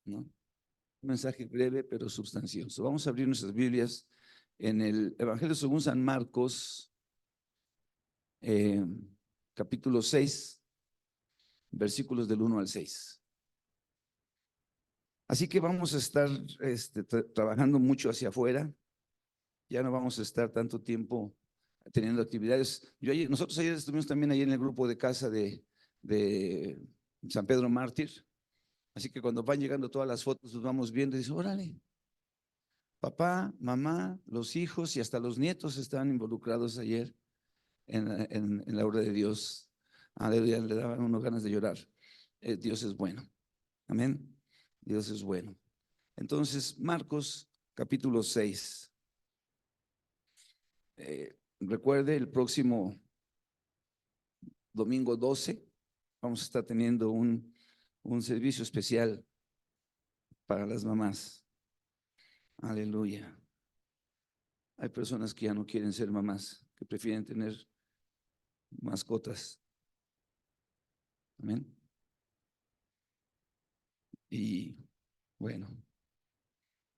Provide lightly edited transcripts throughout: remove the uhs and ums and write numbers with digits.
¿no? Un mensaje breve pero sustancioso. Vamos a abrir nuestras Biblias en el Evangelio según San Marcos, eh, capítulo 6, versículos del 1 al 6. Así que vamos a estar trabajando mucho hacia afuera. Ya no vamos a estar tanto tiempo teniendo actividades. Nosotros ayer estuvimos también ahí en el grupo de casa de San Pedro Mártir. Así que cuando van llegando todas las fotos, nos vamos viendo y dicen, órale, papá, mamá, los hijos y hasta los nietos estaban involucrados ayer en la obra de Dios. Aleluya, le daban unos ganas de llorar. Dios es bueno. Amén. Dios es bueno. Entonces, Marcos capítulo 6. Recuerde, el próximo domingo 12 vamos a estar teniendo un servicio especial para las mamás. Aleluya. Hay personas que ya no quieren ser mamás, que prefieren tener mascotas. Amén. Y bueno,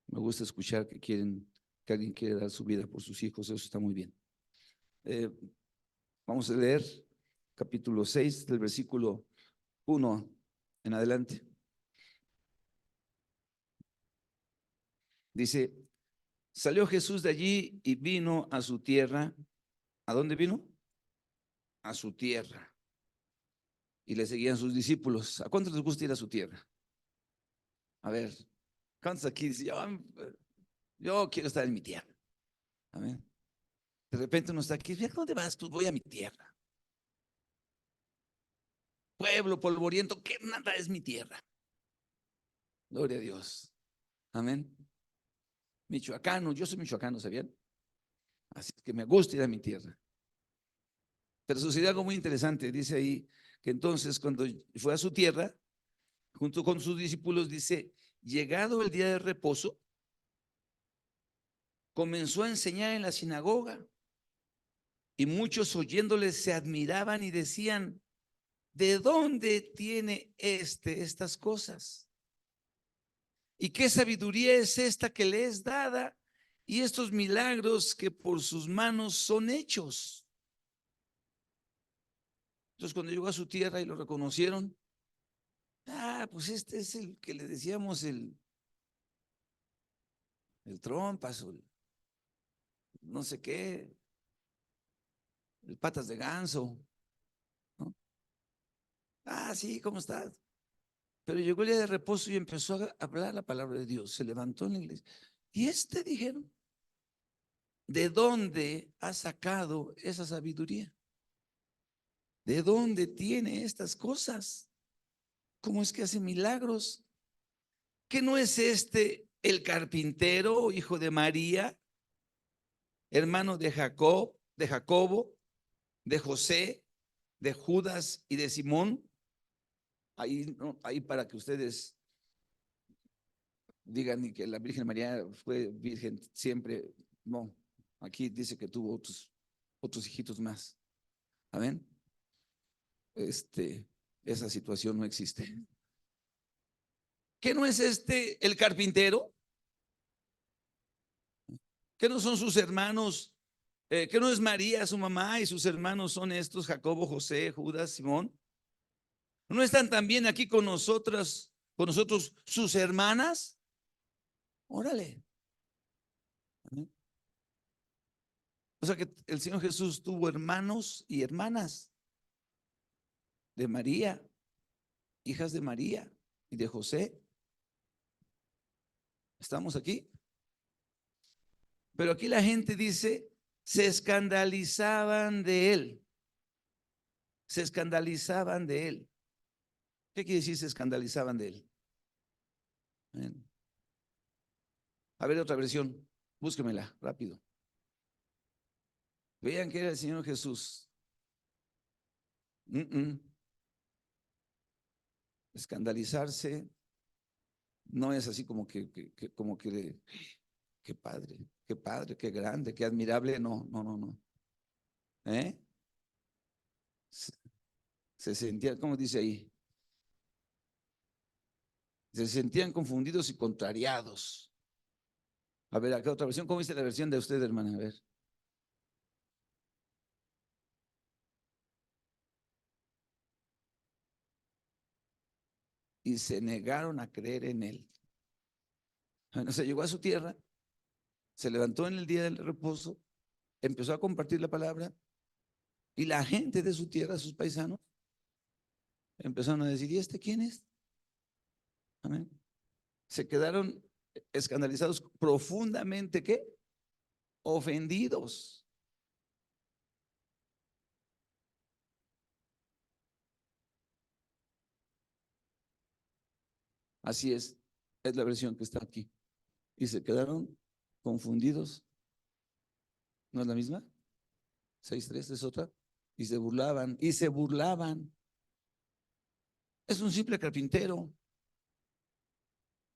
me gusta escuchar que alguien quiere dar su vida por sus hijos, eso está muy bien. Vamos a leer capítulo 6 del versículo 1 en adelante. Dice, salió Jesús de allí y vino a su tierra. ¿A dónde vino? A su tierra. Y le seguían sus discípulos. ¿A cuántos les gusta ir a su tierra? A ver, ¿cuántos aquí dicen, yo quiero estar en mi tierra? Amén. De repente uno está aquí, ¿a dónde vas? Pues voy a mi tierra. Pueblo polvoriento, que nada es mi tierra. Gloria a Dios. Amén. Michoacano, yo soy michoacano, ¿sabían? Así que me gusta ir a mi tierra. Pero sucedió algo muy interesante. Dice ahí que entonces cuando fue a su tierra, junto con sus discípulos, dice, llegado el día de reposo, comenzó a enseñar en la sinagoga y muchos oyéndole se admiraban y decían, ¿de dónde tiene estas cosas? ¿Y qué sabiduría es esta que le es dada? Y estos milagros que por sus manos son hechos. Entonces cuando llegó a su tierra y lo reconocieron, pues este es el que le decíamos el trompas, o el no sé qué, el patas de ganso, ¿no? Sí, ¿cómo estás? Pero llegó el día de reposo y empezó a hablar la palabra de Dios. Se levantó en la iglesia. Y dijeron, ¿de dónde ha sacado esa sabiduría? ¿De dónde tiene estas cosas? ¿Cómo es que hace milagros? ¿Que no es el carpintero, hijo de María, hermano de Jacobo, de José, de Judas y de Simón? Ahí, no, ahí para que ustedes digan que la Virgen María fue virgen siempre. No, aquí dice que tuvo otros hijitos más. Amén. Esa situación no existe. ¿Qué no es el carpintero? ¿Qué no son sus hermanos? ¿Qué no es María, su mamá, y sus hermanos son estos, Jacobo, José, Judas, Simón? ¿No están también aquí con nosotros sus hermanas? Órale. Amén. O sea que el Señor Jesús tuvo hermanos y hermanas de María, hijas de María y de José. ¿Estamos aquí? Pero aquí la gente dice, se escandalizaban de él. Se escandalizaban de él. ¿Qué quiere decir se escandalizaban de él? Amén. A ver otra versión, búsquemela rápido. Vean que era el Señor Jesús. Escandalizarse no es así como qué padre, qué grande, qué admirable. No, no, no, no. ¿Eh? Se sentía, ¿cómo dice ahí? Se sentían confundidos y contrariados. A ver, acá otra versión. ¿Cómo dice la versión de usted, hermana? A ver. Y se negaron a creer en él. Bueno, se llegó a su tierra, se levantó en el día del reposo, empezó a compartir la palabra y la gente de su tierra, sus paisanos, empezaron a decir, ¿y este quién es? Amén. Se quedaron escandalizados, profundamente, ¿qué? Ofendidos. Así es la versión que está aquí. Y se quedaron confundidos. ¿No es la misma? 6:3 es otra. Y se burlaban. Es un simple carpintero.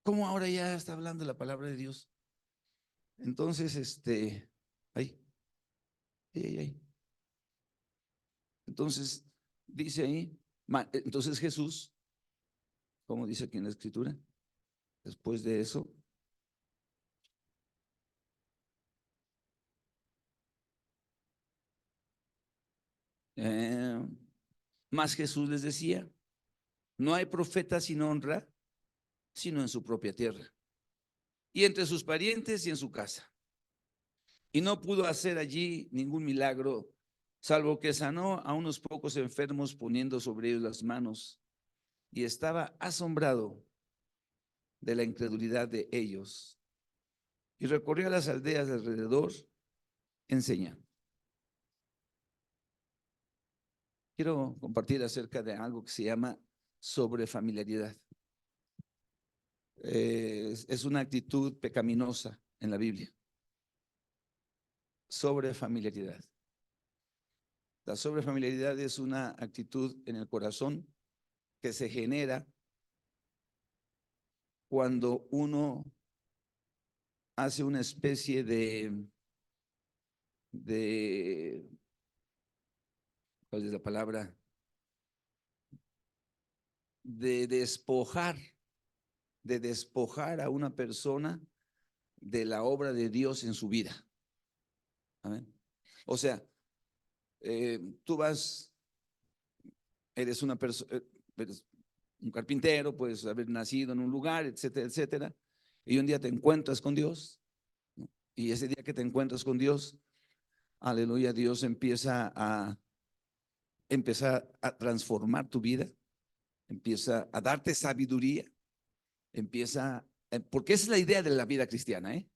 ¿Cómo ahora ya está hablando la palabra de Dios? Entonces, ahí, ahí. Entonces, dice ahí, entonces Jesús, como dice aquí en la escritura, después de eso, eh, más Jesús les decía, no hay profeta sin honra, sino en su propia tierra, y entre sus parientes y en su casa. Y no pudo hacer allí ningún milagro, salvo que sanó a unos pocos enfermos poniendo sobre ellos las manos, y estaba asombrado de la incredulidad de ellos. Y recorrió a las aldeas de alrededor enseñando. Quiero compartir acerca de algo que se llama sobrefamiliaridad. Es una actitud pecaminosa en la Biblia. Sobrefamiliaridad. La sobrefamiliaridad es una actitud en el corazón que se genera cuando uno hace una especie de ¿cuál es la palabra? De despojar a una persona de la obra de Dios en su vida. Amén. O sea, tú eres una persona, eres un carpintero, puedes haber nacido en un lugar, etcétera, etcétera, y un día te encuentras con Dios, ¿no? Y ese día que te encuentras con Dios, aleluya, Dios empieza a transformar tu vida, empieza a darte sabiduría, porque esa es la idea de la vida cristiana, ¿eh?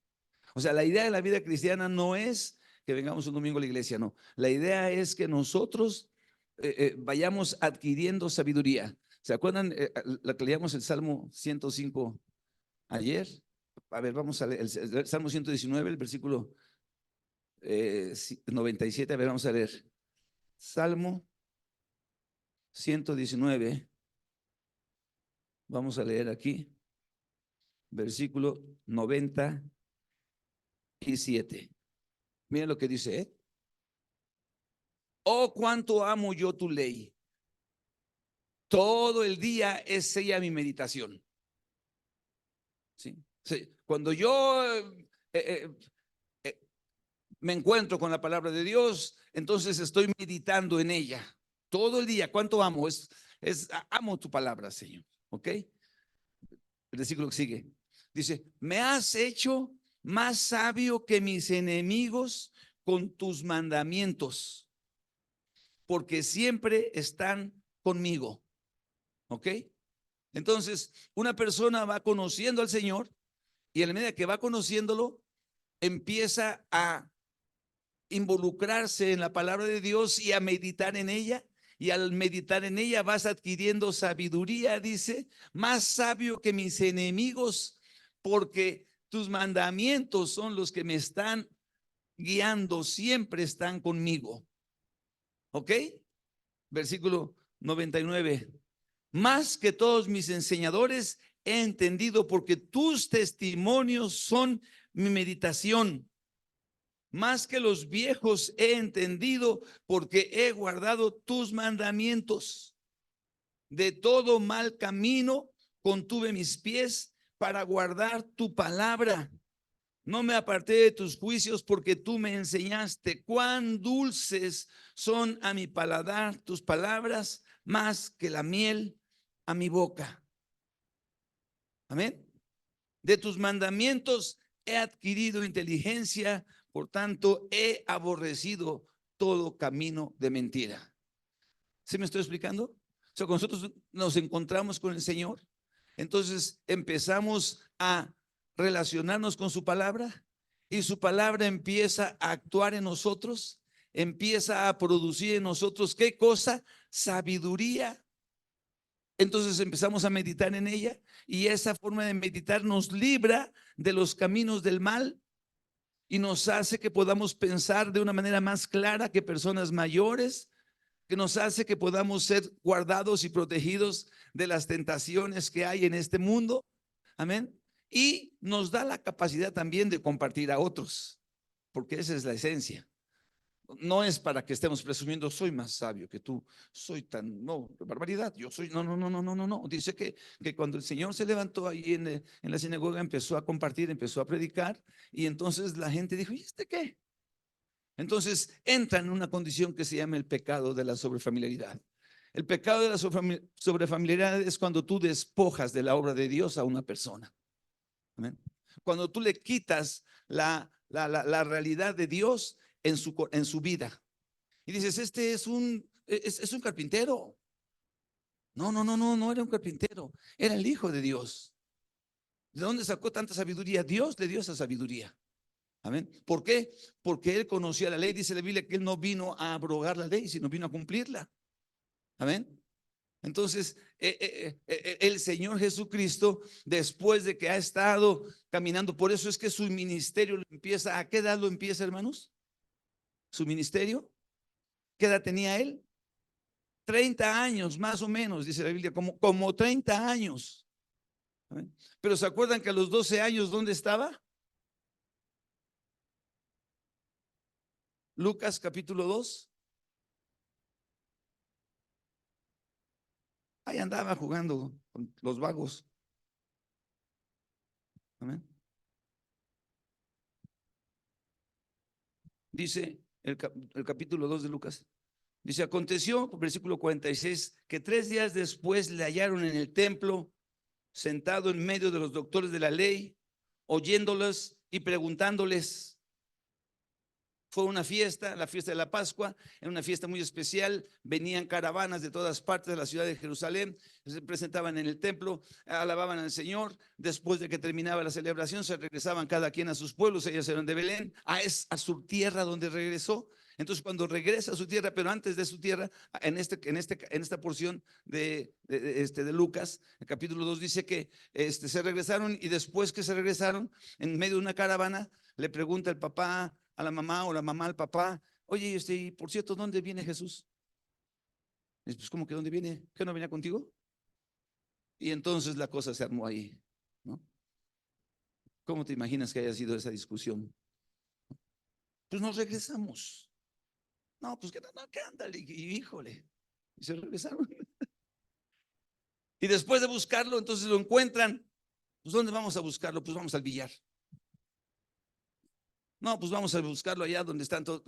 O sea, la idea de la vida cristiana no es que vengamos un domingo a la iglesia, no. La idea es que nosotros vayamos adquiriendo sabiduría. ¿Se acuerdan la que leíamos el Salmo 105 ayer? A ver, vamos a leer el Salmo 119, el versículo 97. A ver, vamos a leer. Salmo 119. Vamos a leer aquí, versículo 97. Miren lo que dice, ¿eh? Oh, cuánto amo yo tu ley. Todo el día es ella mi meditación. ¿Sí? Sí. Cuando yo me encuentro con la palabra de Dios, entonces estoy meditando en ella. Todo el día, ¿cuánto amo? Amo tu palabra, Señor. ¿Ok? El versículo que sigue. Dice, me has hecho más sabio que mis enemigos con tus mandamientos, porque siempre están conmigo. ¿Ok? Entonces, una persona va conociendo al Señor y a la medida que va conociéndolo, empieza a involucrarse en la palabra de Dios y a meditar en ella. Y al meditar en ella vas adquiriendo sabiduría, dice, más sabio que mis enemigos, porque tus mandamientos son los que me están guiando, siempre están conmigo. ¿Ok? Versículo 99. Más que todos mis enseñadores he entendido, porque tus testimonios son mi meditación. Más que los viejos he entendido, porque he guardado tus mandamientos. De todo mal camino contuve mis pies para guardar tu palabra. No me aparté de tus juicios porque tú me enseñaste. Cuán dulces son a mi paladar tus palabras, más que la miel a mi boca. Amén. De tus mandamientos he adquirido inteligencia, por tanto he aborrecido todo camino de mentira. ¿Sí me estoy explicando? O sea, cuando nosotros nos encontramos con el Señor, entonces empezamos a relacionarnos con su palabra y su palabra empieza a actuar en nosotros, empieza a producir en nosotros, ¿qué cosa? Sabiduría. Entonces empezamos a meditar en ella y esa forma de meditar nos libra de los caminos del mal y nos hace que podamos pensar de una manera más clara que personas mayores, que nos hace que podamos ser guardados y protegidos de las tentaciones que hay en este mundo. Amén. Y nos da la capacidad también de compartir a otros, porque esa es la esencia. No es para que estemos presumiendo, soy más sabio que tú, soy tan, no, barbaridad, yo soy, no, no, no, no, no, no, no. Dice que cuando el Señor se levantó ahí en la sinagoga, empezó a compartir, empezó a predicar, y entonces la gente dijo, ¿y este qué? Entonces entra en una condición que se llama el pecado de la sobrefamiliaridad. El pecado de la sobrefamiliaridad es cuando tú despojas de la obra de Dios a una persona. ¿Amén? Cuando tú le quitas la realidad de Dios en su vida. Y dices, este es un carpintero. No, no, no, no, no era un carpintero. Era el hijo de Dios. ¿De dónde sacó tanta sabiduría? Dios le dio esa sabiduría. Amén. ¿Por qué? Porque él conocía la ley. Dice la Biblia que él no vino a abrogar la ley, sino vino a cumplirla. Amén. Entonces, el Señor Jesucristo, después de que ha estado caminando, por eso es que su ministerio lo empieza. ¿A qué edad lo empieza, hermanos? Su ministerio. ¿Qué edad tenía él? 30 años, más o menos, dice la Biblia, como 30 años. ¿Amén? Pero ¿se acuerdan que a los 12 años, dónde estaba? Lucas capítulo 2. Ahí andaba jugando con los vagos. Amén. Dice el capítulo 2 de Lucas. Dice, aconteció, versículo 46, que 3 días después le hallaron en el templo, sentado en medio de los doctores de la ley, oyéndolos y preguntándoles. Fue una fiesta, la fiesta de la Pascua, era una fiesta muy especial. Venían caravanas de todas partes de la ciudad de Jerusalén, se presentaban en el templo, alababan al Señor. Después de que terminaba la celebración, se regresaban cada quien a sus pueblos. Ellos eran de Belén, a su tierra donde regresó. Entonces, cuando regresa a su tierra, pero antes de su tierra, en esta porción de Lucas, el capítulo 2, dice que se regresaron, y después que se regresaron, en medio de una caravana, le pregunta el papá a la mamá o la mamá al papá, oye, y por cierto, ¿dónde viene Jesús? Y pues, ¿cómo que dónde viene? ¿Qué no venía contigo? Y entonces la cosa se armó ahí, ¿no? ¿Cómo te imaginas que haya sido esa discusión? Pues nos regresamos. No, pues que no, que ándale, y híjole. Y se regresaron. Y después de buscarlo, entonces lo encuentran. Pues ¿dónde vamos a buscarlo? Pues vamos al billar. No, pues vamos a buscarlo allá donde están todos.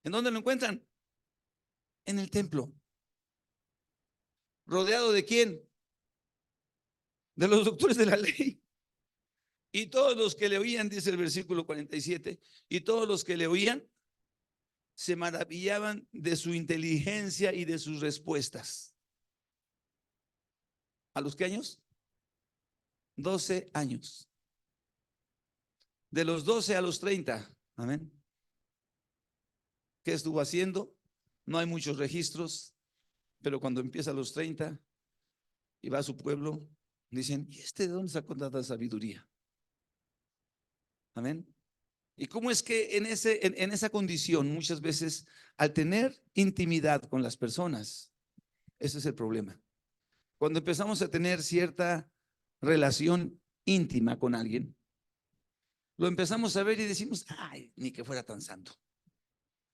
¿En dónde lo encuentran? En el templo. ¿Rodeado de quién? De los doctores de la ley. Y todos los que le oían, dice el versículo 47, y todos los que le oían se maravillaban de su inteligencia y de sus respuestas. ¿A los qué años? 12 años. De los 12 a los 30. Amén. ¿Qué estuvo haciendo? No hay muchos registros, pero cuando empieza a los 30 y va a su pueblo, dicen, ¿y este de dónde sacó tanta sabiduría? Amén. ¿Y cómo es que en esa condición, muchas veces, al tener intimidad con las personas, ese es el problema? Cuando empezamos a tener cierta relación íntima con alguien, lo empezamos a ver y decimos, ay, ni que fuera tan santo.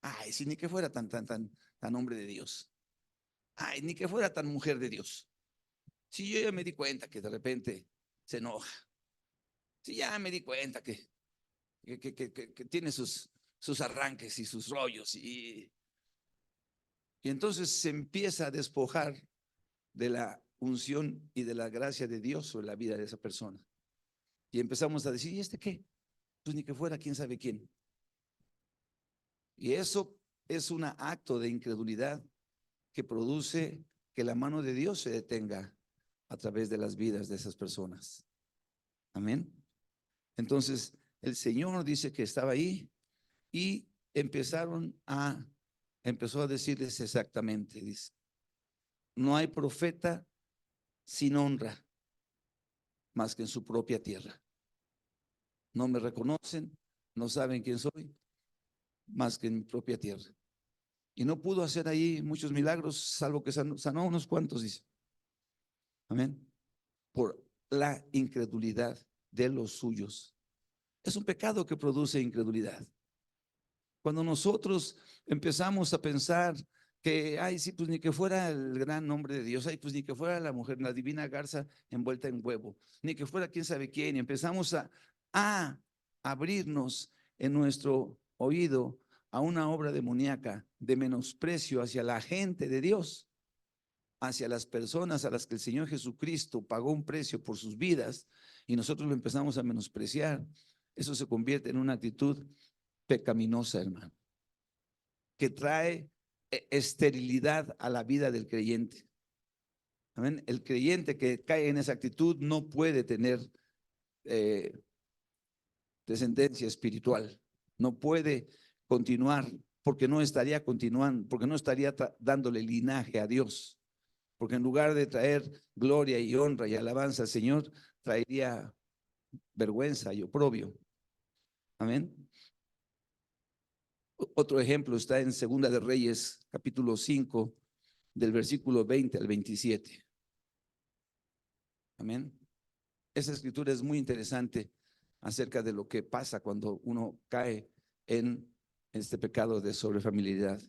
Ay, sí, ni que fuera tan hombre de Dios. Ay, ni que fuera tan mujer de Dios. Sí, yo ya me di cuenta que de repente se enoja. Sí, ya me di cuenta que tiene sus arranques y sus rollos. Y entonces se empieza a despojar de la unción y de la gracia de Dios sobre la vida de esa persona. Y empezamos a decir, ¿y este qué? Pues ni que fuera quién sabe quién. Y eso es un acto de incredulidad que produce que la mano de Dios se detenga a través de las vidas de esas personas. Amén. Entonces, el Señor dice que estaba ahí y empezó a decirles exactamente, dice, no hay profeta sin honra más que en su propia tierra. No me reconocen, no saben quién soy, más que en mi propia tierra. Y no pudo hacer ahí muchos milagros, salvo que sanó unos cuantos, dice. Amén. Por la incredulidad de los suyos. Es un pecado que produce incredulidad. Cuando nosotros empezamos a pensar que, ay, sí, pues ni que fuera el gran nombre de Dios, ay, pues ni que fuera la mujer, la divina garza envuelta en huevo, ni que fuera quién sabe quién, y empezamos a abrirnos en nuestro oído a una obra demoníaca de menosprecio hacia la gente de Dios, hacia las personas a las que el Señor Jesucristo pagó un precio por sus vidas, y nosotros lo empezamos a menospreciar. Eso se convierte en una actitud pecaminosa, hermano, que trae esterilidad a la vida del creyente. Amén. El creyente que cae en esa actitud no puede tener eh, descendencia espiritual, no puede continuar, porque no estaría continuando, porque no estaría dándole linaje a Dios, porque en lugar de traer gloria y honra y alabanza al Señor, traería vergüenza y oprobio. Amén. Otro ejemplo está en Segunda de Reyes, capítulo 5, del versículo 20 al 27. Amén. Esa escritura es muy interesante acerca de lo que pasa cuando uno cae en este pecado de sobrefamiliaridad.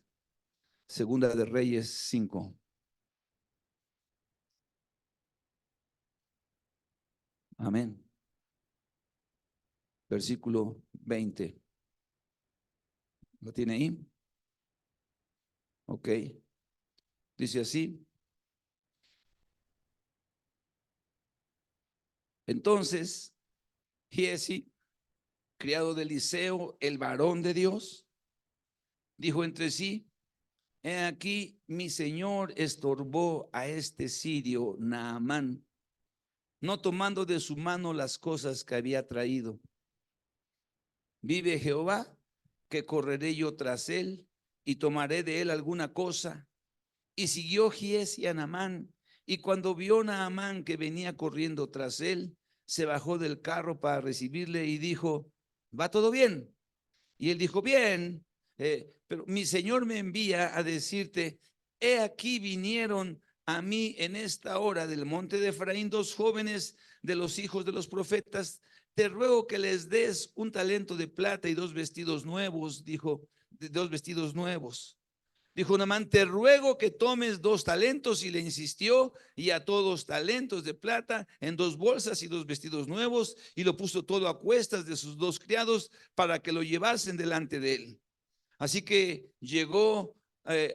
Segunda de Reyes 5. Amén. Versículo 20. ¿Lo tiene ahí? Ok. Dice así. Entonces, Giesi, criado de Eliseo, el varón de Dios, dijo entre sí: he aquí, mi señor estorbó a este sirio Naamán, no tomando de su mano las cosas que había traído. Vive Jehová, que correré yo tras él y tomaré de él alguna cosa. Y siguió Giesi a Naamán, y cuando vio Naamán que venía corriendo tras él, se bajó del carro para recibirle y dijo: ¿va todo bien? Y él dijo: bien, pero mi señor me envía a decirte: he aquí vinieron a mí en esta hora del monte de Efraín dos jóvenes de los hijos de los profetas. Te ruego que les des un talento de plata y dos vestidos nuevos, dijo, dos vestidos nuevos. Dijo Naamán: te ruego que tomes dos talentos. Y le insistió, y ató dos talentos de plata en dos bolsas y dos vestidos nuevos, y lo puso todo a cuestas de sus dos criados para que lo llevasen delante de él. Así que llegó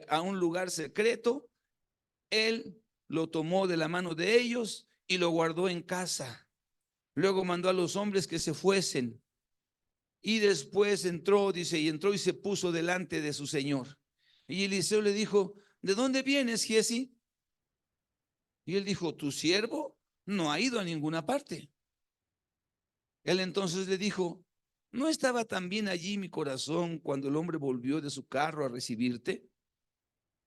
a un lugar secreto. Él lo tomó de la mano de ellos y lo guardó en casa. Luego mandó a los hombres que se fuesen, y después entró, dice, y entró y se puso delante de su señor. Y Eliseo le dijo: ¿de dónde vienes, Giesi? Y él dijo: tu siervo no ha ido a ninguna parte. Él entonces le dijo: ¿no estaba también allí mi corazón cuando el hombre volvió de su carro a recibirte?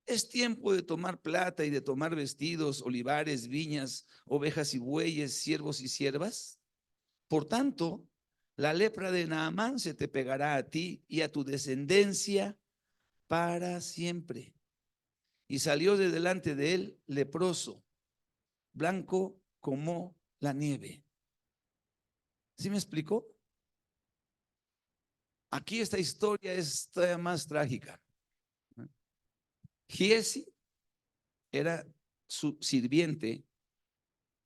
Es tiempo de tomar plata y de tomar vestidos, olivares, viñas, ovejas y bueyes, siervos y siervas. Por tanto, la lepra de Naamán se te pegará a ti y a tu descendencia para siempre. Y salió de delante de él leproso, blanco como la nieve. ¿Sí me explicó? Aquí esta historia es todavía más trágica. Giesi era su sirviente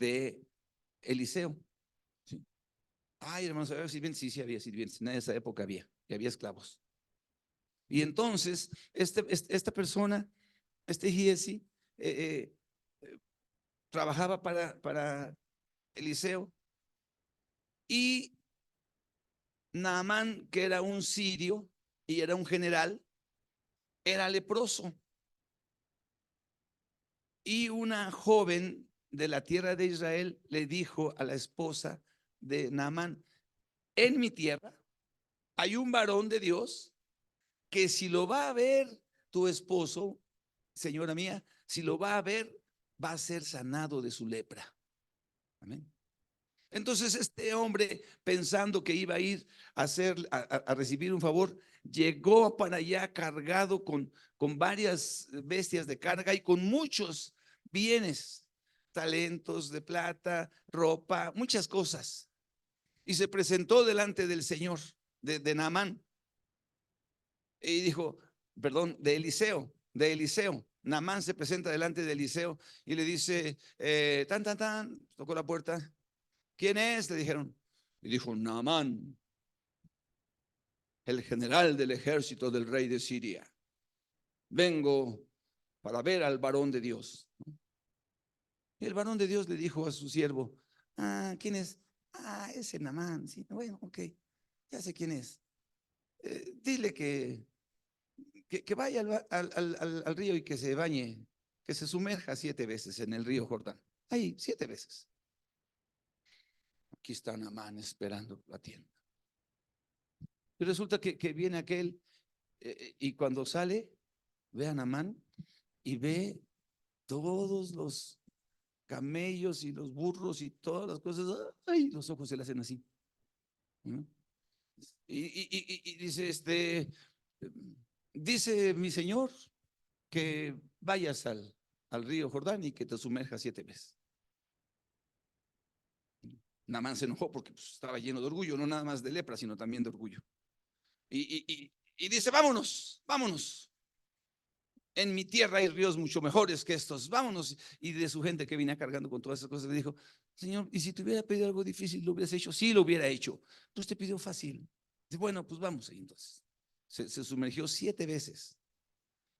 de Eliseo. ¿Sí? Ay, hermanos, había sirvientes, sí, sí había sirvientes, en esa época y había esclavos. Y entonces, esta persona, Giesi, trabajaba para Eliseo, y Naamán, que era un sirio y era un general, era leproso. Y una joven de la tierra de Israel le dijo a la esposa de Naamán: en mi tierra hay un varón de Dios que si lo va a ver tu esposo, señora mía, si lo va a ver, va a ser sanado de su lepra. Amén. Entonces este hombre, pensando que iba a ir a recibir un favor, llegó para allá cargado con varias bestias de carga y con muchos bienes, talentos de plata, ropa, muchas cosas. Y se presentó delante del Señor, de Naamán, y dijo, perdón, de Eliseo. Naamán se presenta delante de Eliseo y le dice, tan, tan, tan, tocó la puerta. ¿Quién es?, le dijeron. Y dijo, Naamán, el general del ejército del rey de Siria. Vengo para ver al varón de Dios. Y el varón de Dios le dijo a su siervo, ¿quién es? Ese Naamán. Sí, bueno, ok, ya sé quién es. Dile que vaya al río y que se bañe, que se sumerja 7 veces en el río Jordán. Ahí, 7 veces. Aquí está Naamán esperando la tienda. Y resulta que viene aquel, y cuando sale, ve a Naamán y ve todos los camellos y los burros y todas las cosas. Ay, los ojos se le hacen así. ¿No? Y dice, dice mi señor que vayas al río Jordán y que te sumerjas 7 veces. Naamán se enojó porque pues, estaba lleno de orgullo, no nada más de lepra, sino también de orgullo. Y dice, vámonos, vámonos. En mi tierra hay ríos mucho mejores que estos, vámonos. Y de su gente que venía cargando con todas esas cosas, le dijo, Señor, ¿y si te hubiera pedido algo difícil, lo hubieras hecho? Sí, lo hubiera hecho. Entonces te pidió fácil. Dice, bueno, pues vamos ahí entonces. Se sumergió 7 veces,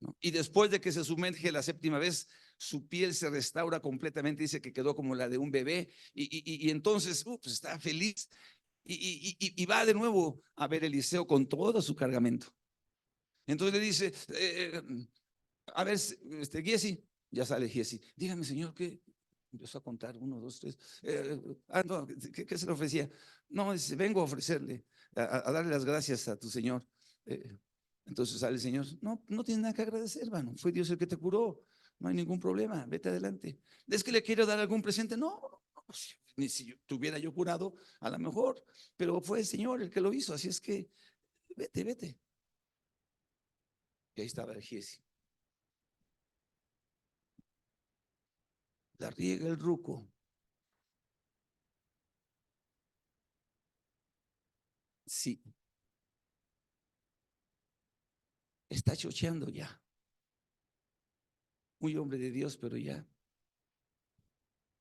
¿no? Y después de que se sumerge la 7ª vez, su piel se restaura completamente, dice que quedó como la de un bebé, y entonces pues está feliz, y va de nuevo a ver a Eliseo con todo su cargamento. Entonces le dice, a ver, Giesi, ya sale Giesi, dígame, señor, ¿qué? Empezó a contar, 1, 2, 3. No, ¿qué se le ofrecía? No, dice, vengo a ofrecerle, a darle las gracias a tu señor. Entonces sale el señor, no, no tiene nada que agradecer, hermano, fue Dios el que te curó, no hay ningún problema, vete adelante. ¿Es que le quiero dar algún presente? No, pues, ni si yo, tuviera yo curado, a lo mejor, pero fue el Señor el que lo hizo, así es que vete, vete. Y ahí estaba el Giesi. La riega el ruco. Sí, está chocheando ya. Muy hombre de Dios, pero ya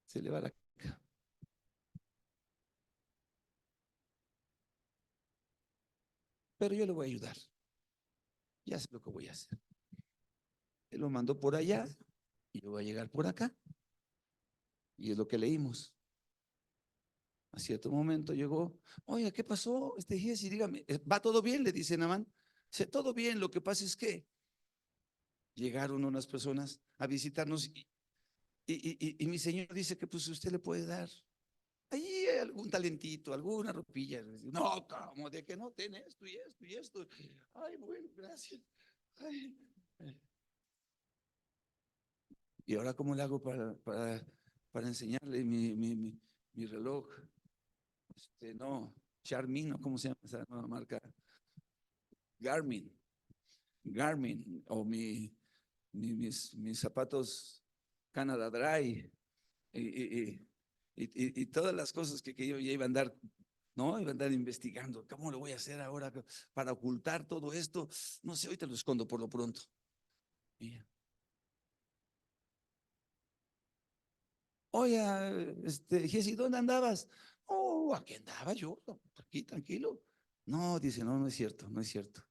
se le va la caca. Pero yo le voy a ayudar. Ya sé lo que voy a hacer. Él lo mandó por allá y yo voy a llegar por acá. Y es lo que leímos. A cierto momento llegó, oye, ¿qué pasó? Giesi, dígame, ¿va todo bien?, le dice Naamán. Dice, todo bien, lo que pasa es que llegaron unas personas a visitarnos y mi señor dice que pues usted le puede dar ahí algún talentito, alguna ropilla. No, ¿cómo? De que no tiene esto y esto y esto. Ay, bueno, gracias. Ay. Y ahora, ¿cómo le hago para enseñarle mi reloj? No, Charmin, ¿no? ¿Cómo se llama esa nueva marca? Garmin. Garmin, o mis zapatos Canada Dry, y todas las cosas que yo ya iba a andar, ¿no? Iba a andar investigando. ¿Cómo lo voy a hacer ahora para ocultar todo esto? No sé, hoy te lo escondo por lo pronto. Oye, Jessy, ¿dónde andabas? Oh, aquí andaba yo, aquí tranquilo. No, dice, no, no es cierto, no es cierto.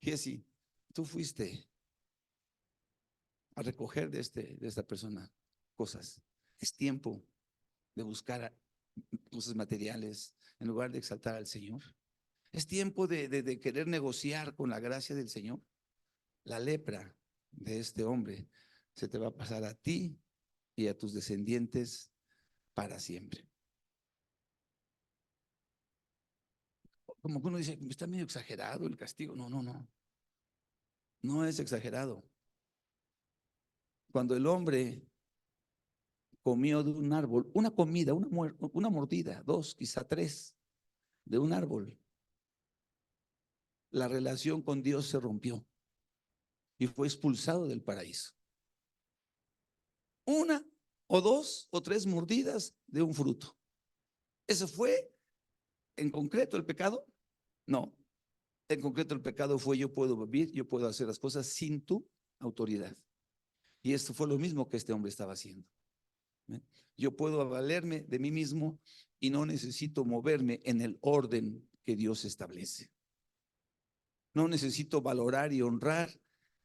Jessy, tú fuiste a recoger de esta persona cosas. Es tiempo de buscar cosas materiales en lugar de exaltar al Señor. Es tiempo de querer negociar con la gracia del Señor. La lepra de este hombre se te va a pasar a ti y a tus descendientes para siempre. Como que uno dice, está medio exagerado el castigo. No, no, no. No es exagerado. Cuando el hombre comió de un árbol, una comida, una mordida, dos, quizá tres, de un árbol, la relación con Dios se rompió y fue expulsado del paraíso. Una o dos o tres mordidas de un fruto. ¿Eso fue en concreto el pecado? No. En concreto el pecado fue yo puedo vivir, yo puedo hacer las cosas sin tu autoridad. Y esto fue lo mismo que este hombre estaba haciendo. Yo puedo valerme de mí mismo y no necesito moverme en el orden que Dios establece. No necesito valorar y honrar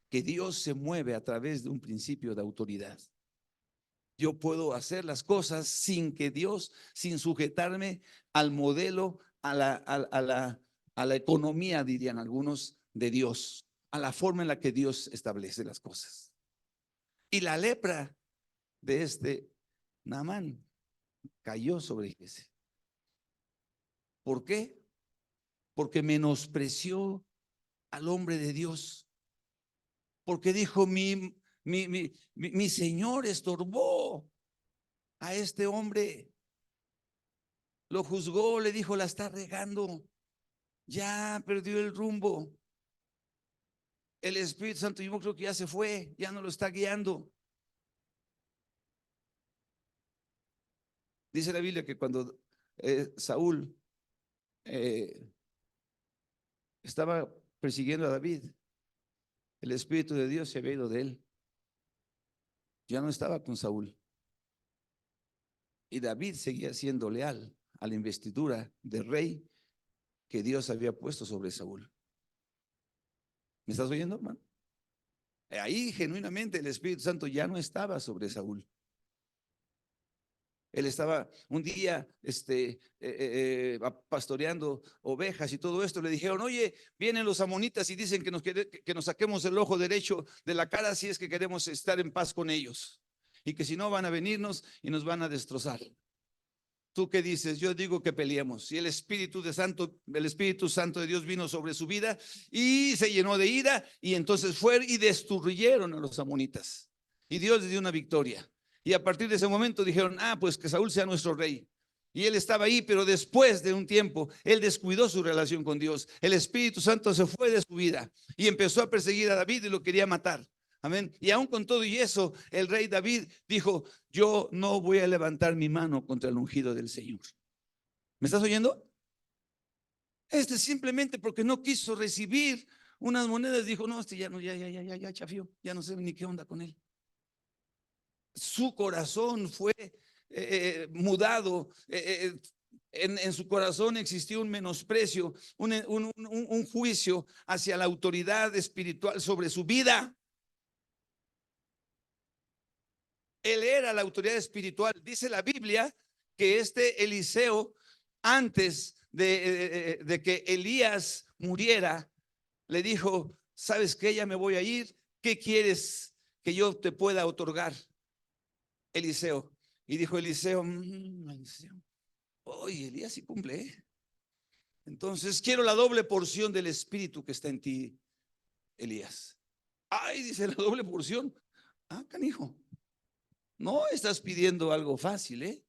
que Dios se mueve a través de un principio de autoridad. Yo puedo hacer las cosas sin que Dios, sin sujetarme al modelo, a la economía, dirían algunos, de Dios, a la forma en la que Dios establece las cosas. Y la lepra de este Naamán cayó sobre ese. ¿Por qué? Porque menospreció al hombre de Dios. Porque dijo, mi Señor estorbó a este hombre. Lo juzgó, le dijo, la está regando. Ya perdió el rumbo. El Espíritu Santo, yo creo que ya se fue, ya no lo está guiando. Dice la Biblia que cuando Saúl eh, estaba persiguiendo a David, el Espíritu de Dios se había ido de él. Ya no estaba con Saúl. Y David seguía siendo leal a la investidura de rey que Dios había puesto sobre Saúl. ¿Me estás oyendo, hermano? Ahí genuinamente el Espíritu Santo ya no estaba sobre Saúl. Él estaba un día pastoreando ovejas y todo esto. Le dijeron, oye, vienen los amonitas y dicen que nos saquemos el ojo derecho de la cara si es que queremos estar en paz con ellos. Y que si no van a venirnos y nos van a destrozar. ¿Tú qué dices? Yo digo que peleemos. Y el Espíritu Santo de Dios vino sobre su vida y se llenó de ira y entonces fueron y destruyeron a los amonitas. Y Dios les dio una victoria. Y a partir de ese momento dijeron, pues que Saúl sea nuestro rey. Y él estaba ahí, pero después de un tiempo, él descuidó su relación con Dios. El Espíritu Santo se fue de su vida y empezó a perseguir a David y lo quería matar. Amén. Y aún con todo y eso, el rey David dijo, yo no voy a levantar mi mano contra el ungido del Señor. ¿Me estás oyendo? Simplemente porque no quiso recibir unas monedas, dijo, no, ya no, ya chafió, ya no sé ni qué onda con él. Su corazón fue mudado, en su corazón existió un menosprecio, un juicio hacia la autoridad espiritual sobre su vida. Él era la autoridad espiritual. Dice la Biblia que Eliseo, antes de que Elías muriera, le dijo, ¿sabes qué? Ya me voy a ir. ¿Qué quieres que yo te pueda otorgar? Eliseo. Y dijo Eliseo, oye, Elías sí cumple, ¿eh? Entonces quiero la doble porción del espíritu que está en ti, Elías. Ay, dice la doble porción. Canijo. No estás pidiendo algo fácil, ¿eh?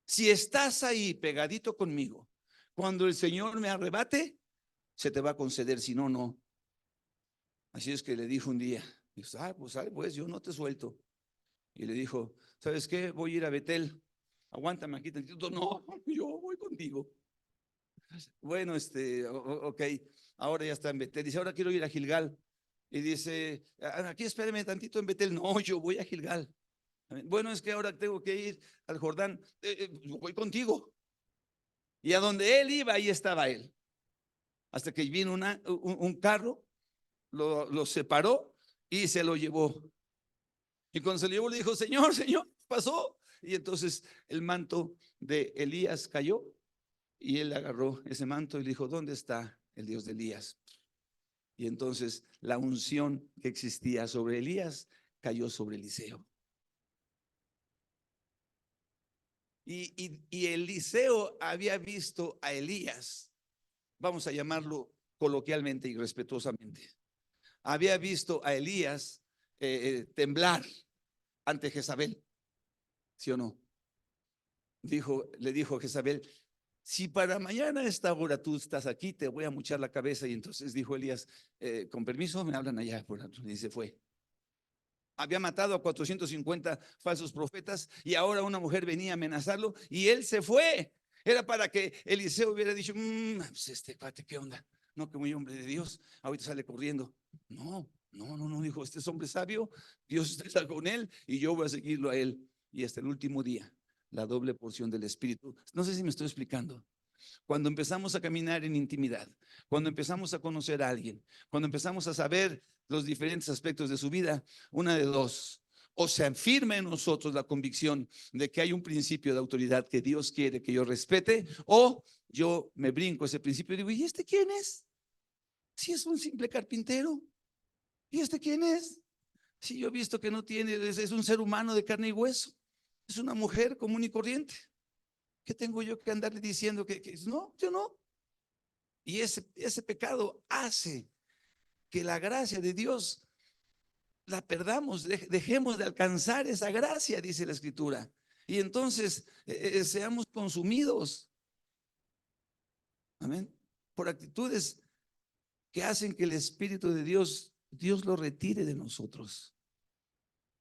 Si estás ahí pegadito conmigo, cuando el Señor me arrebate, se te va a conceder, si no, no. Así es que le dijo un día, pues yo no te suelto. Y le dijo, ¿sabes qué? Voy a ir a Betel. Aguántame aquí tantito. No, yo voy contigo. Bueno, ok, ahora ya está en Betel. Dice, ahora quiero ir a Gilgal. Y dice, aquí espérame tantito en Betel. No, yo voy a Gilgal. Bueno, es que ahora tengo que ir al Jordán. Voy contigo. Y a donde él iba, ahí estaba él. Hasta que vino un carro, lo separó y se lo llevó. Y cuando se lo llevó, le dijo: Señor, Señor, ¿qué pasó? Y entonces el manto de Elías cayó y él agarró ese manto y le dijo: ¿dónde está el Dios de Elías? Y entonces la unción que existía sobre Elías cayó sobre Eliseo. Y Eliseo había visto a Elías, vamos a llamarlo coloquialmente y respetuosamente, había visto a Elías temblar ante Jezabel, ¿sí o no? Le dijo a Jezabel: si para mañana a esta hora tú estás aquí, te voy a mochar la cabeza. Y entonces dijo Elías: con permiso, me hablan allá. Y se fue. Había matado a 450 falsos profetas y ahora una mujer venía a amenazarlo y él se fue. Era para que Eliseo hubiera dicho: pues este cuate, ¿qué onda? No, que muy hombre de Dios, ahorita sale corriendo. No, no, no, no, dijo: este es hombre sabio, Dios está con él y yo voy a seguirlo a él. Y hasta el último día, la doble porción del Espíritu. No sé si me estoy explicando. Cuando empezamos a caminar en intimidad, cuando empezamos a conocer a alguien, cuando empezamos a saber los diferentes aspectos de su vida, una de dos: o se afirma en nosotros la convicción de que hay un principio de autoridad que Dios quiere que yo respete, o yo me brinco ese principio y digo: ¿y este quién es? Si es un simple carpintero. ¿Y este quién es? Si yo he visto que no tiene, es un ser humano de carne y hueso, es una mujer común y corriente. ¿Qué tengo yo que andarle diciendo que no? Yo no. Y ese pecado hace que la gracia de Dios la perdamos, dejemos de alcanzar esa gracia, dice la Escritura. Y entonces seamos consumidos, amén, por actitudes que hacen que el Espíritu de Dios lo retire de nosotros.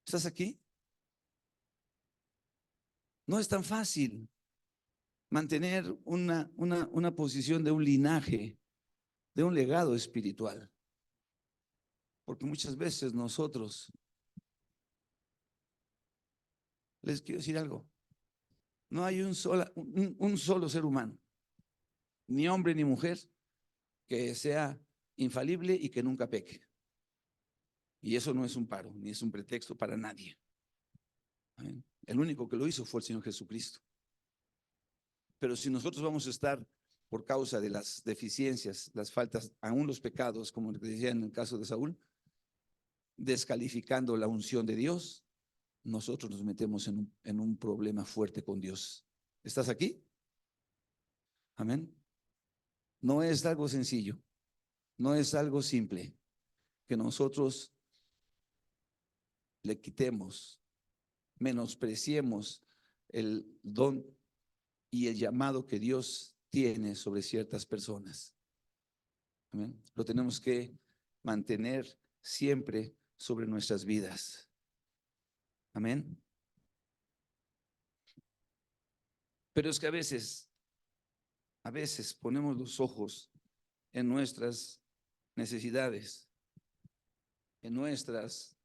¿Estás aquí? No es tan fácil mantener una posición de un linaje, de un legado espiritual, porque muchas veces nosotros, les quiero decir algo, no hay un solo ser humano, ni hombre ni mujer, que sea infalible y que nunca peque. Y eso no es un paro, ni es un pretexto para nadie. Amén. El único que lo hizo fue el Señor Jesucristo. Pero si nosotros vamos a estar, por causa de las deficiencias, las faltas, aún los pecados, como decía en el caso de Saúl, descalificando la unción de Dios, nosotros nos metemos en un problema fuerte con Dios. ¿Estás aquí? Amén. No es algo sencillo, no es algo simple que nosotros le quitemos, menospreciemos el don y el llamado que Dios tiene sobre ciertas personas. Amén. Lo tenemos que mantener siempre sobre nuestras vidas. Amén. Pero es que a veces ponemos los ojos en nuestras necesidades, en nuestras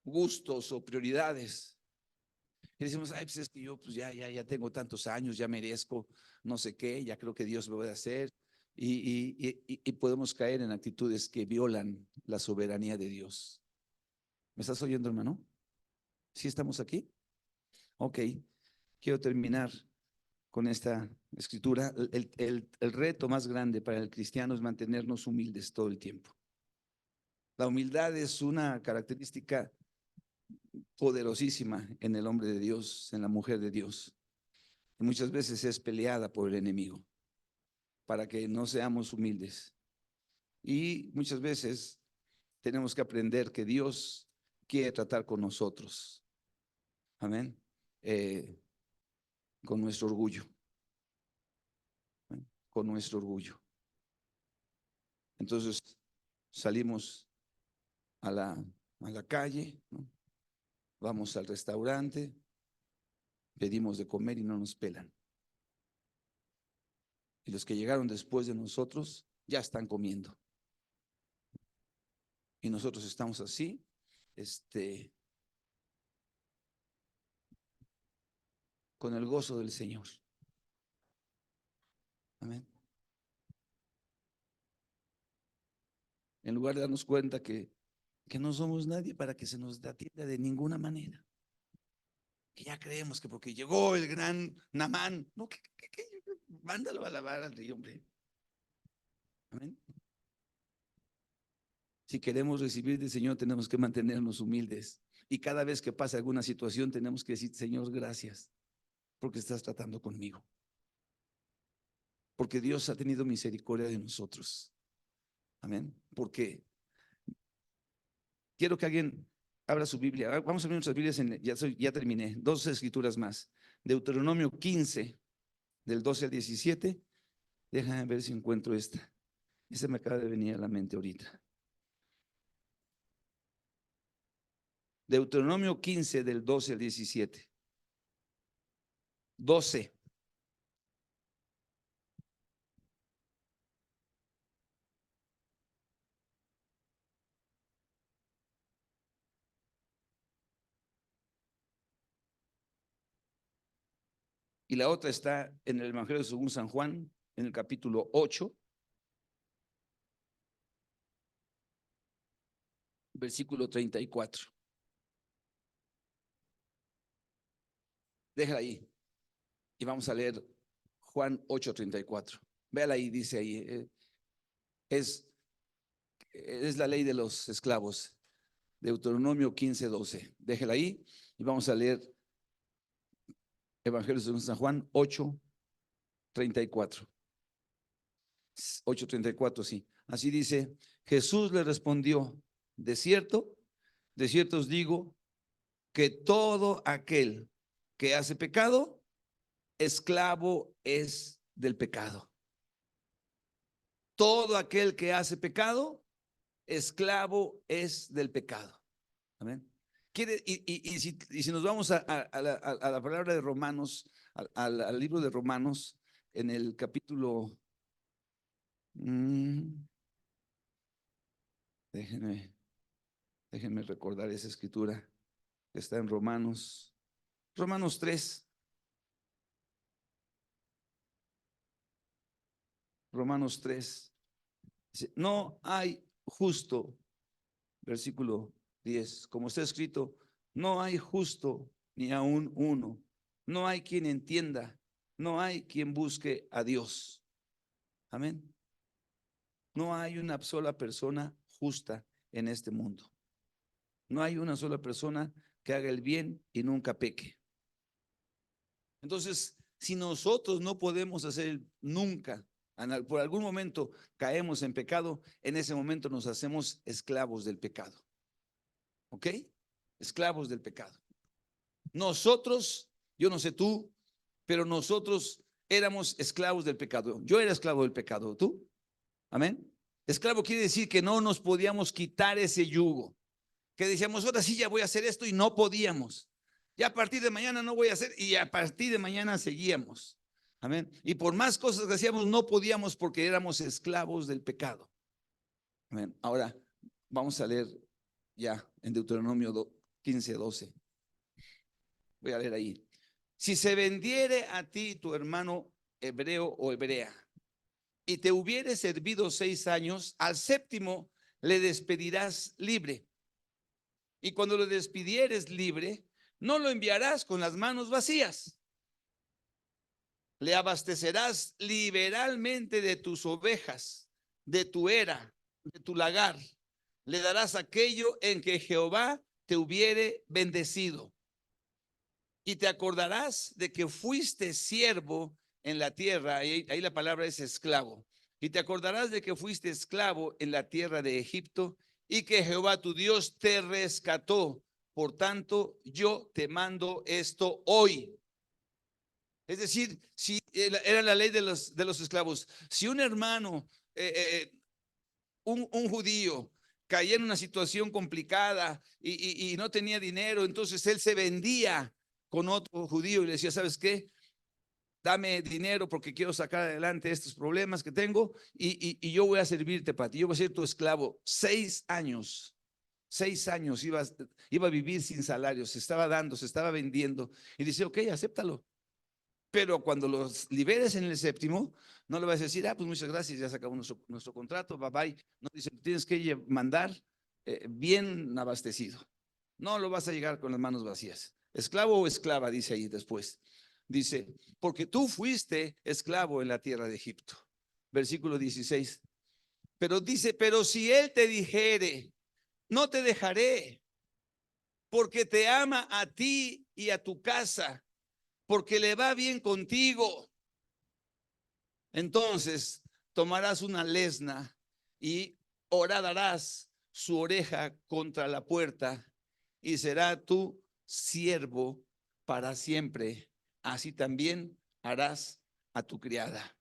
gustos o prioridades. Y decimos: ay, pues es que yo pues ya tengo tantos años, ya merezco no sé qué, ya creo que Dios lo va a hacer. Y podemos caer en actitudes que violan la soberanía de Dios. ¿Me estás oyendo, hermano? ¿Sí estamos aquí? Ok, quiero terminar con esta escritura. El reto más grande para el cristiano es mantenernos humildes todo el tiempo. La humildad es una característica poderosísima en el hombre de Dios, en la mujer de Dios. Y muchas veces es peleada por el enemigo para que no seamos humildes. Y muchas veces tenemos que aprender que Dios quiere tratar con nosotros. Amén. Con nuestro orgullo. Con nuestro orgullo. Entonces salimos a la calle, ¿no? Vamos al restaurante, pedimos de comer y no nos pelan. Y los que llegaron después de nosotros ya están comiendo. Y nosotros estamos así con el gozo del Señor. Amén. En lugar de darnos cuenta que no somos nadie para que se nos atienda de ninguna manera. Que ya creemos que porque llegó el gran Namán, no, mándalo a lavar al rey, hombre. Amén. Si queremos recibir del Señor, tenemos que mantenernos humildes. Y cada vez que pasa alguna situación, tenemos que decir, Señor, gracias, porque estás tratando conmigo. Porque Dios ha tenido misericordia de nosotros. Amén. Porque quiero que alguien abra su Biblia. Vamos a abrir nuestras Biblias, ya terminé. 2 escrituras más. Deuteronomio 15, del 12 al 17. Déjame ver si encuentro esta. Esta me acaba de venir a la mente ahorita. Deuteronomio 15, del 12 al 17. 12. Y la otra está en el Evangelio según San Juan, en el capítulo 8, versículo 34. Déjala ahí. Y vamos a leer Juan 8:34. Véala ahí, dice ahí. Es la ley de los esclavos. Deuteronomio 15:12. Déjela ahí y vamos a leer Evangelio según San Juan 8:34. 8:34, sí. Así dice, Jesús le respondió, de cierto os digo, que todo aquel que hace pecado, esclavo es del pecado. Todo aquel que hace pecado, esclavo es del pecado. Amén. Si nos vamos a la palabra de Romanos, al libro de Romanos, en el capítulo, déjenme recordar esa escritura que está en Romanos 3. Romanos 3. Dice, no hay justo, versículo 10, como está escrito, no hay justo ni aún uno, no hay quien entienda, no hay quien busque a Dios. Amén. No hay una sola persona justa en este mundo. No hay una sola persona que haga el bien y nunca peque. Entonces, si nosotros no podemos hacer nunca, por algún momento caemos en pecado, en ese momento nos hacemos esclavos del pecado. ¿Ok? Esclavos del pecado. Nosotros, yo no sé tú, pero nosotros éramos esclavos del pecado. Yo era esclavo del pecado, ¿tú? Amén. Esclavo quiere decir que no nos podíamos quitar ese yugo. Que decíamos, ahora sí ya voy a hacer esto y no podíamos. Ya a partir de mañana no voy a hacer y a partir de mañana seguíamos. Amén. Y por más cosas que hacíamos no podíamos porque éramos esclavos del pecado. Amén. Ahora vamos a leer ya en Deuteronomio 15:12. Voy a leer ahí. Si se vendiere a ti tu hermano hebreo o hebrea y te hubiere servido 6 años, al séptimo le despedirás libre. Y cuando lo despidieres libre, no lo enviarás con las manos vacías. Le abastecerás liberalmente de tus ovejas, de tu era, de tu lagar. Le darás aquello en que Jehová te hubiere bendecido. Y te acordarás de que fuiste siervo en la tierra, ahí la palabra es esclavo. Y te acordarás de que fuiste esclavo en la tierra de Egipto y que Jehová tu Dios te rescató. Por tanto, yo te mando esto hoy. Es decir, si era la ley de los esclavos, si un hermano, un judío, caía en una situación complicada y no tenía dinero, entonces él se vendía con otro judío y le decía, ¿sabes qué? Dame dinero porque quiero sacar adelante estos problemas que tengo y yo voy a servirte para ti, yo voy a ser tu esclavo 6 años. 6 años iba a vivir sin salario, se estaba dando, se estaba vendiendo. Y dice, ok, acéptalo. Pero cuando los liberes en el séptimo, no le vas a decir, pues muchas gracias, ya se acabó nuestro contrato, bye bye. No, dice, tienes que mandar bien abastecido. No lo vas a llegar con las manos vacías. Esclavo o esclava, dice ahí después. Dice, porque tú fuiste esclavo en la tierra de Egipto. Versículo 16. Pero dice, pero si él te dijere, no te dejaré, porque te ama a ti y a tu casa, porque le va bien contigo. Entonces tomarás una lesna y horadarás su oreja contra la puerta y será tu siervo para siempre. Así también harás a tu criada.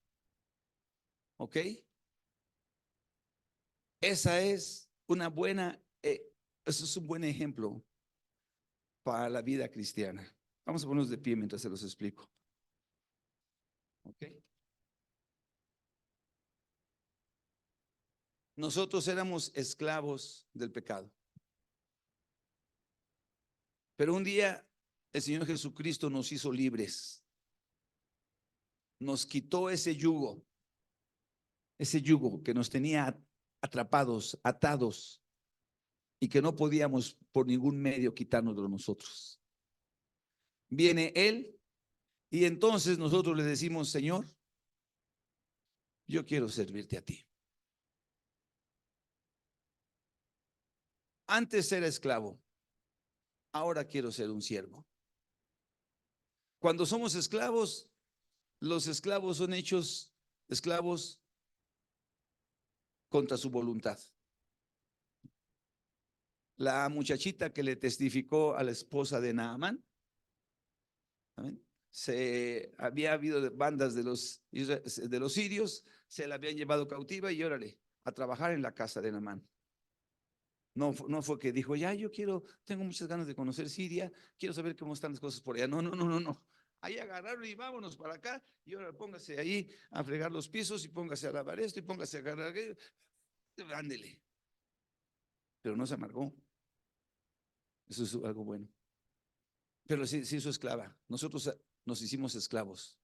¿Ok? Esa es una buena, eso es un buen ejemplo para la vida cristiana. Vamos a ponernos de pie mientras se los explico. ¿Ok? Nosotros éramos esclavos del pecado. Pero un día el Señor Jesucristo nos hizo libres. Nos quitó ese yugo que nos tenía atrapados, atados y que no podíamos por ningún medio quitarnos de nosotros. Viene Él y entonces nosotros le decimos, Señor, yo quiero servirte a ti. Antes era esclavo, ahora quiero ser un siervo. Cuando somos esclavos, los esclavos son hechos esclavos contra su voluntad. La muchachita que le testificó a la esposa de Naamán, ¿amén? Había habido bandas de los sirios, se la habían llevado cautiva y órale, a trabajar en la casa de Naamán. No fue que dijo, ya yo tengo muchas ganas de conocer Siria, quiero saber cómo están las cosas por allá. No. Ahí agarraron y vámonos para acá y ahora póngase ahí a fregar los pisos y póngase a lavar esto y póngase a agarrar aquello. Ándele. Pero no se amargó. Eso es algo bueno. Pero sí, se hizo esclava. Nosotros nos hicimos esclavos.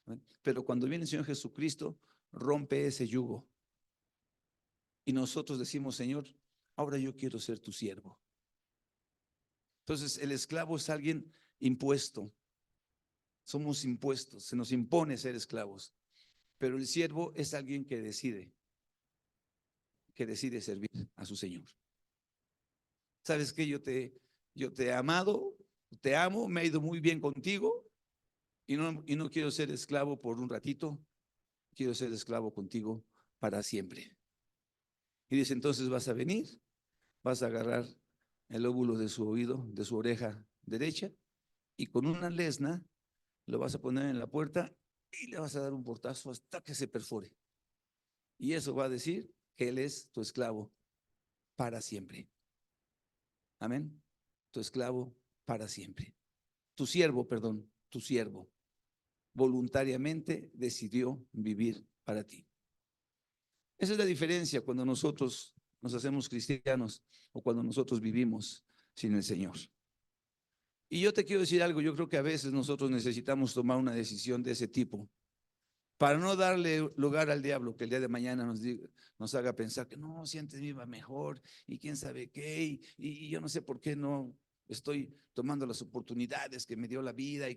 ¿Eh? Pero cuando viene el Señor Jesucristo, rompe ese yugo. Y nosotros decimos, Señor, ahora yo quiero ser tu siervo. Entonces, el esclavo es alguien impuesto. Somos impuestos, se nos impone ser esclavos. Pero el siervo es alguien que decide servir a su Señor. ¿Sabes qué? Yo te he amado, te amo, me ha ido muy bien contigo y no quiero ser esclavo por un ratito, quiero ser esclavo contigo para siempre. Y dice, entonces vas a venir, vas a agarrar el óvulo de su oído, de su oreja derecha, y con una lesna lo vas a poner en la puerta y le vas a dar un portazo hasta que se perfore. Y eso va a decir que Él es tu esclavo para siempre. Amén. Tu esclavo para siempre. Tu siervo, voluntariamente decidió vivir para ti. Esa es la diferencia cuando nosotros nos hacemos cristianos o cuando nosotros vivimos sin el Señor. Y yo te quiero decir algo, yo creo que a veces nosotros necesitamos tomar una decisión de ese tipo para no darle lugar al diablo que el día de mañana nos haga pensar que no, si antes me iba mejor y quién sabe qué, y yo no sé por qué no estoy tomando las oportunidades que me dio la vida.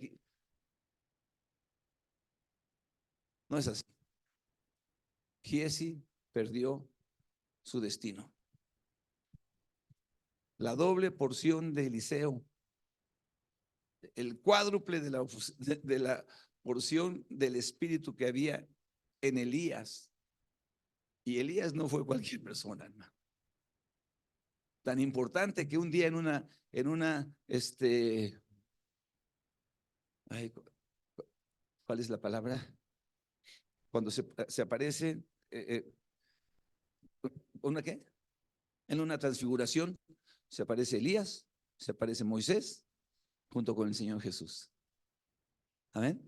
No es así. Giesi perdió su destino. La doble porción de Eliseo, el cuádruple de la porción del espíritu que había en Elías. Y Elías no fue cualquier persona, hermano. Tan importante que un día ay, ¿cuál es la palabra? Cuando se aparece, ¿una qué? En una transfiguración se aparece Elías, se aparece Moisés junto con el Señor Jesús. Amén.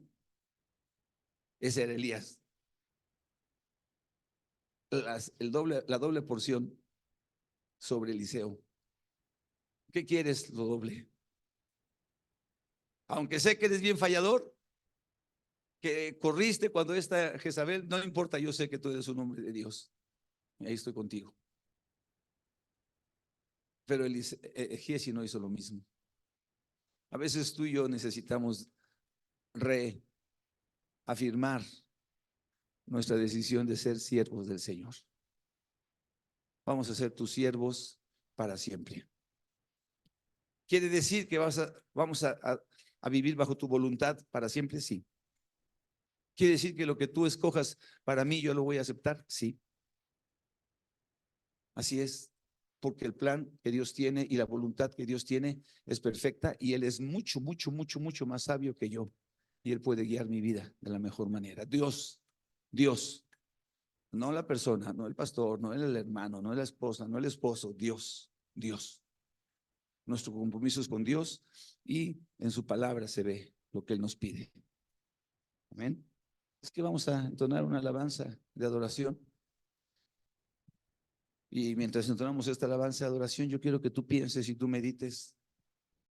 Ese era Elías. La doble porción sobre Eliseo. ¿Qué quieres? Lo doble. Aunque sé que eres bien fallador, que corriste cuando esta Jezabel, no importa, yo sé que tú eres un hombre de Dios. Y ahí estoy contigo. Pero Giezi no hizo lo mismo. A veces tú y yo necesitamos reafirmar nuestra decisión de ser siervos del Señor. Vamos a ser tus siervos para siempre. ¿Quiere decir que vamos a vivir bajo tu voluntad para siempre? Sí. ¿Quiere decir que lo que tú escojas para mí yo lo voy a aceptar? Sí. Así es, porque el plan que Dios tiene y la voluntad que Dios tiene es perfecta y Él es mucho, mucho, mucho, mucho más sabio que yo. Y Él puede guiar mi vida de la mejor manera. Dios, no la persona, no el pastor, no el hermano, no la esposa, no el esposo, Dios. Nuestro compromiso es con Dios y en su palabra se ve lo que Él nos pide. Amén. Es que vamos a entonar una alabanza de adoración. Y mientras entonamos esta alabanza de adoración, yo quiero que tú pienses y tú medites